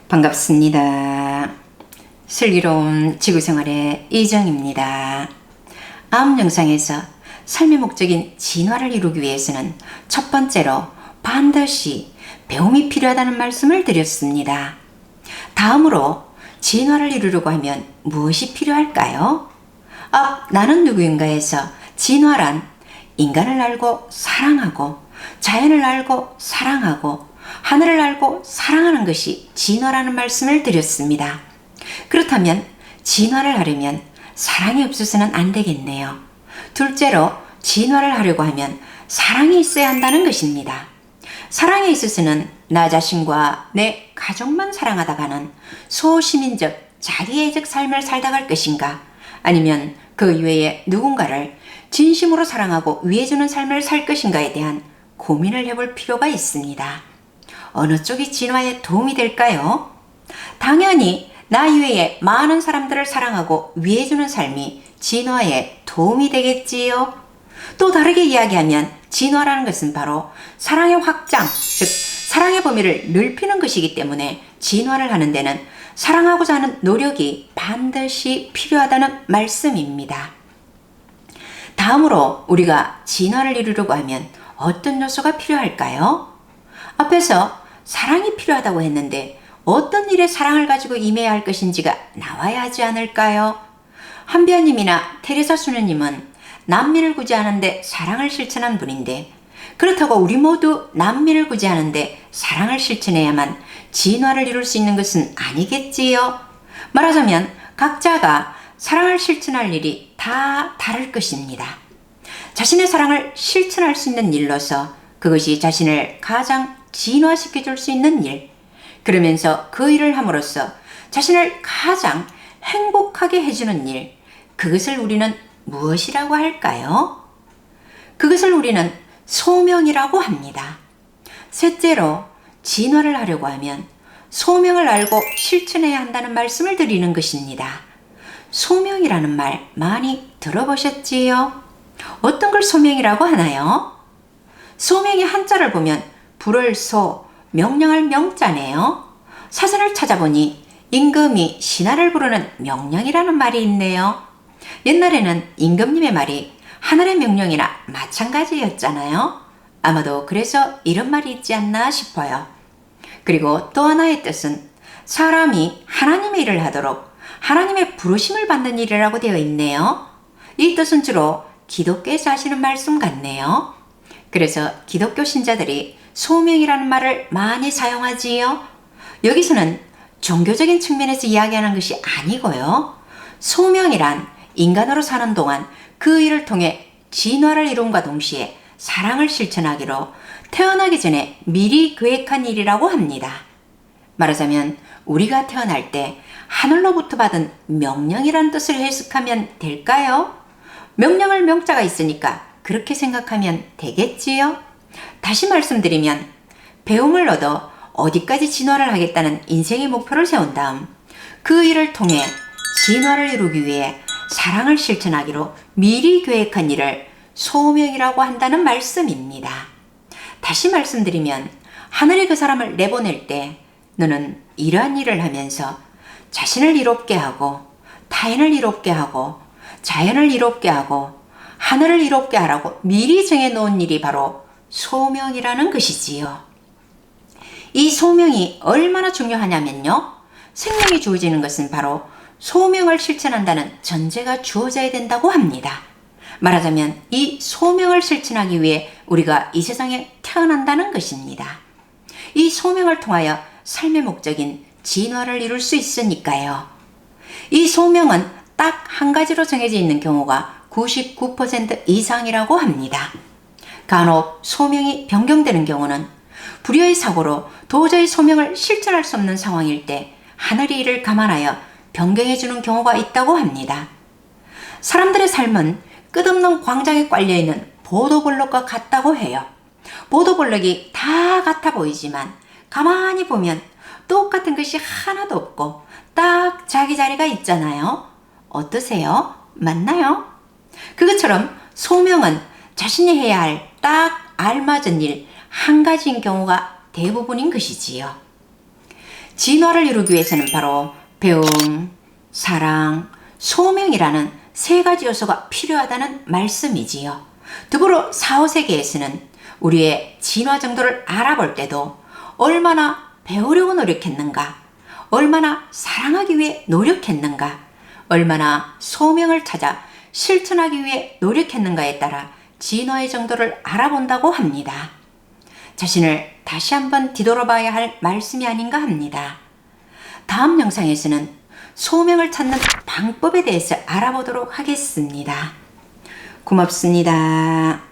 반갑습니다. 슬기로운 지구생활의 이정입니다. 다음 영상에서 삶의 목적인 진화를 이루기 위해서는 첫 번째로 반드시 배움이 필요하다는 말씀을 드렸습니다. 다음으로 진화를 이루려고 하면 무엇이 필요할까요? 나는 누구인가에서 진화란 인간을 알고 사랑하고 자연을 알고 사랑하고 하늘을 알고 사랑하는 것이 진화라는 말씀을 드렸습니다. 그렇다면 진화를 하려면 사랑이 없어서는 안 되겠네요. 둘째로 진화를 하려고 하면 사랑이 있어야 한다는 것입니다. 사랑에 있어서는 나 자신과 내 가족만 사랑하다가는 소시민적 자기애적 삶을 살다 갈 것인가, 아니면 그 이외에 누군가를 진심으로 사랑하고 위해주는 삶을 살 것인가에 대한 고민을 해볼 필요가 있습니다. 어느 쪽이 진화에 도움이 될까요? 당연히 나 이외에 많은 사람들을 사랑하고 위해주는 삶이 진화에 도움이 되겠지요. 또 다르게 이야기하면 진화라는 것은 바로 사랑의 확장, 즉 사랑의 범위를 넓히는 것이기 때문에 진화를 하는 데는 사랑하고자 하는 노력이 반드시 필요하다는 말씀입니다. 다음으로 우리가 진화를 이루려고 하면 어떤 요소가 필요할까요? 앞에서 사랑이 필요하다고 했는데 어떤 일에 사랑을 가지고 임해야 할 것인지가 나와야 하지 않을까요? 한비아님이나 테레사 수녀님은 난민을 구제하는데 사랑을 실천한 분인데, 그렇다고 우리 모두 난민을 구제하는데 사랑을 실천해야만 진화를 이룰 수 있는 것은 아니겠지요? 말하자면 각자가 사랑을 실천할 일이 다 다를 것입니다. 자신의 사랑을 실천할 수 있는 일로서 그것이 자신을 가장 진화시켜 줄 수 있는 일, 그러면서 그 일을 함으로써 자신을 가장 행복하게 해주는 일, 그것을 우리는 무엇이라고 할까요? 그것을 우리는 소명이라고 합니다. 셋째로 진화를 하려고 하면 소명을 알고 실천해야 한다는 말씀을 드리는 것입니다. 소명이라는 말 많이 들어보셨지요? 어떤 걸 소명이라고 하나요? 소명의 한자를 보면 불을 소, 명령할 명자네요. 사전을 찾아보니 임금이 신하를 부르는 명령이라는 말이 있네요. 옛날에는 임금님의 말이 하늘의 명령이나 마찬가지였잖아요. 아마도 그래서 이런 말이 있지 않나 싶어요. 그리고 또 하나의 뜻은 사람이 하나님의 일을 하도록 하나님의 부르심을 받는 일이라고 되어 있네요. 이 뜻은 주로 기독교에서 하시는 말씀 같네요. 그래서 기독교 신자들이 소명이라는 말을 많이 사용하지요. 여기서는 종교적인 측면에서 이야기하는 것이 아니고요. 소명이란 인간으로 사는 동안 그 일을 통해 진화를 이룬과 동시에 사랑을 실천하기로 태어나기 전에 미리 계획한 일이라고 합니다. 말하자면 우리가 태어날 때 하늘로부터 받은 명령이란 뜻을 해석하면 될까요? 명령을 명자가 있으니까 그렇게 생각하면 되겠지요? 다시 말씀드리면 배움을 얻어 어디까지 진화를 하겠다는 인생의 목표를 세운 다음 그 일을 통해 진화를 이루기 위해 사랑을 실천하기로 미리 계획한 일을 소명이라고 한다는 말씀입니다. 다시 말씀드리면 하늘이 그 사람을 내보낼 때 너는 이러한 일을 하면서 자신을 이롭게 하고 타인을 이롭게 하고 자연을 이롭게 하고 하늘을 이롭게 하라고 미리 정해놓은 일이 바로 소명이라는 것이지요. 이 소명이 얼마나 중요하냐면요. 생명이 주어지는 것은 바로 소명을 실천한다는 전제가 주어져야 된다고 합니다. 말하자면 이 소명을 실천하기 위해 우리가 이 세상에 태어난다는 것입니다. 이 소명을 통하여 삶의 목적인 진화를 이룰 수 있으니까요. 이 소명은 딱 한 가지로 정해져 있는 경우가 99% 이상이라고 합니다. 간혹 소명이 변경되는 경우는 불의의 사고로 도저히 소명을 실천할 수 없는 상황일 때 하늘이 이를 감안하여 변경해주는 경우가 있다고 합니다. 사람들의 삶은 끝없는 광장에 깔려있는 보도블록과 같다고 해요. 보도블록이 다 같아 보이지만 가만히 보면 똑같은 것이 하나도 없고 딱 자기 자리가 있잖아요. 어떠세요? 맞나요? 그것처럼 소명은 자신이 해야 할 딱 알맞은 일 한 가지인 경우가 대부분인 것이지요. 진화를 이루기 위해서는 바로 배움, 사랑, 소명이라는 세 가지 요소가 필요하다는 말씀이지요. 더불어 사후세계에서는 우리의 진화 정도를 알아볼 때도 얼마나 배우려고 노력했는가, 얼마나 사랑하기 위해 노력했는가, 얼마나 소명을 찾아 실천하기 위해 노력했는가에 따라 진화의 정도를 알아본다고 합니다. 자신을 다시 한번 뒤돌아봐야 할 말씀이 아닌가 합니다. 다음 영상에서는 소명을 찾는 방법에 대해서 알아보도록 하겠습니다. 고맙습니다.